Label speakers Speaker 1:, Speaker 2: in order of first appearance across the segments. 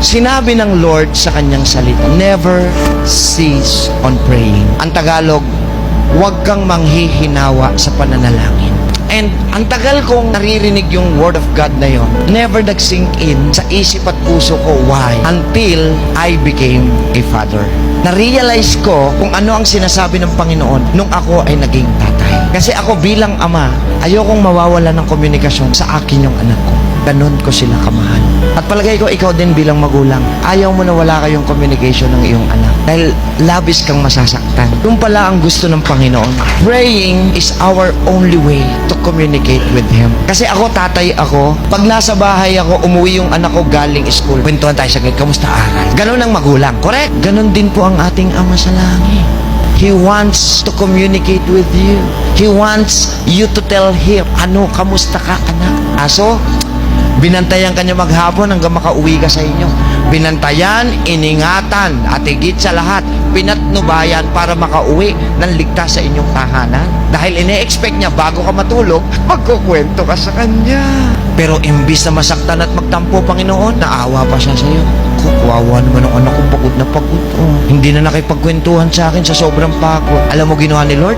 Speaker 1: Sinabi ng Lord sa kanyang salita, never cease on praying. Ang Tagalog, huwag kang manghihinawa sa pananalangin. And ang tagal kong naririnig yung word of God na yon, never nag-sink in sa isip at puso ko. Why? Until I became a father. Na-realize ko kung ano ang sinasabi ng Panginoon nung ako ay naging tatay. Kasi ako bilang ama, ayokong mawawala ng komunikasyon sa akin yung anak ko. Ganon ko sila kamahal. At palagay ko, ikaw din bilang magulang, ayaw mo na wala kayong communication ng iyong anak. Dahil labis kang masasaktan. Yung pala ang gusto ng Panginoon. Praying is our only way to communicate with Him. Kasi ako, tatay ako, pag nasa bahay ako, umuwi yung anak ko galing school. Kwentuhan tayo saglit, kamusta aral? Ganon ang magulang, correct? Ganon din po ang ating Ama sa langit. He wants to communicate with you. He wants you to tell Him, ano, kamusta ka, anak? Aso, binantayan ka niya maghapon hanggang makauwi ka sa inyo. Binantayan, iningatan, at higit sa lahat, pinatnubayan para makauwi ng ligtas sa inyong tahanan. Dahil ine-expect niya bago ka matulog, magkukwento ka sa kanya. Pero imbis na masaktan at magtampo, Panginoon, naawa pa siya sa iyo. Kawawa naman ang anak ko, pagod na pagod. Hindi na nakipagkwentuhan sa akin sa sobrang pagod. Alam mo ginawa ni Lord?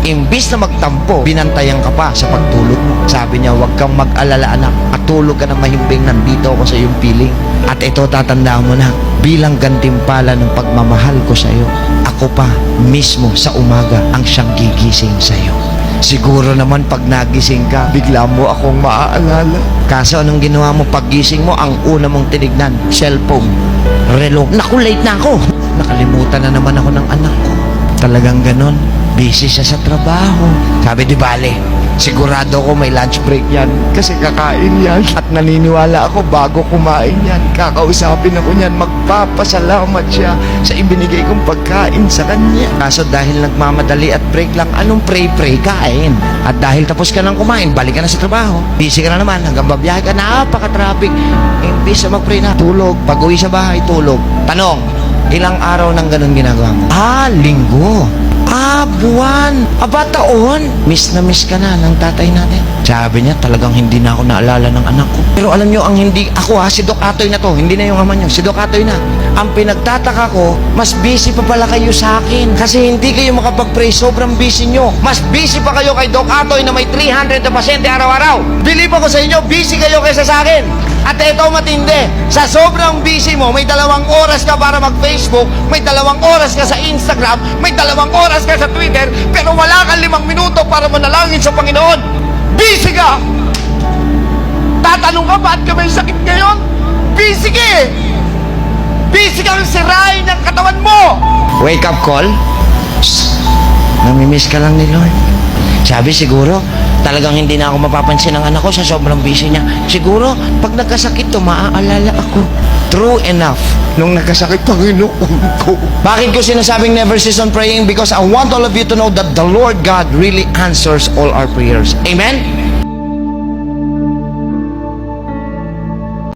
Speaker 1: Imbis na magtampo, binantayan ka pa sa pagtulog mo. Sabi niya, huwag kang mag-alala anak, matulog ka na mahimbing, nandito ako sa iyong piling. At ito, tatandaan mo na, bilang gantimpala ng pagmamahal ko sa iyo, ako pa mismo sa umaga ang siyang gigising sa iyo. Siguro naman pag nagising ka, bigla mo akong maaalala. Kaso anong ginawa mo paggising mo? Ang una mong tinignan, cellphone, relo. Naku, late na ako. Nakalimutan na naman ako ng anak ko. Talagang ganon. Busy siya sa trabaho. Sabi, di bale, sigurado ko may lunch break yan. Kasi kakain yan. At naniniwala ako bago kumain yan, kakausapin ako niyan, magpapasalamat siya sa ibinigay kong pagkain sa kanya. Kaso dahil nagmamadali at break lang, anong pray-pray, kain. At dahil tapos ka nang kumain, balik ka na sa trabaho. Busy ka na naman, hanggang babiyahe ka, napaka-traffic. Imbis na mag-pray na, tulog. Pag uwi sa bahay, tulog. Tanong, ilang araw nang ganun ginagawa mo? Linggo. Buwan. Taon. Miss na miss ka na ng tatay natin. Sabi niya, talagang hindi na ako naalala ng anak ko. Pero alam niyo, ang hindi, ako si Doc Atoy na to, hindi na yung ama niyo, si Doc Atoy na. Ang pinagtataka ko, mas busy pa pala kayo sa akin. Kasi hindi kayo makapag-pray, sobrang busy nyo. Mas busy pa kayo kay Doc Atoy na may 300 na pasyente araw-araw. Believe ako sa inyo, busy kayo kaysa sa akin. At ito matindi, sa sobrang busy mo, may 2 oras ka para mag-Facebook, may 2 oras ka sa Instagram, may 2 oras ka sa Twitter, pero wala kang 5 minuto para manalangin sa Panginoon. Busy ka! Tatanong ka, ba't ka may sakit ngayon? Busy ka eh! Busy kang sirain ng katawan mo! Wake up call? Shhh! Namimiss ka lang ni Lord. Sabi siguro, talagang hindi na ako mapapansin ng anak ko sa sobrang busy niya. Siguro, pag nagkasakit to, maaalala ako. True enough. Nung nagkasakit, Panginoon ko. Bakit ko sinasabing never cease on praying? Because I want all of you to know that the Lord God really answers all our prayers. Amen?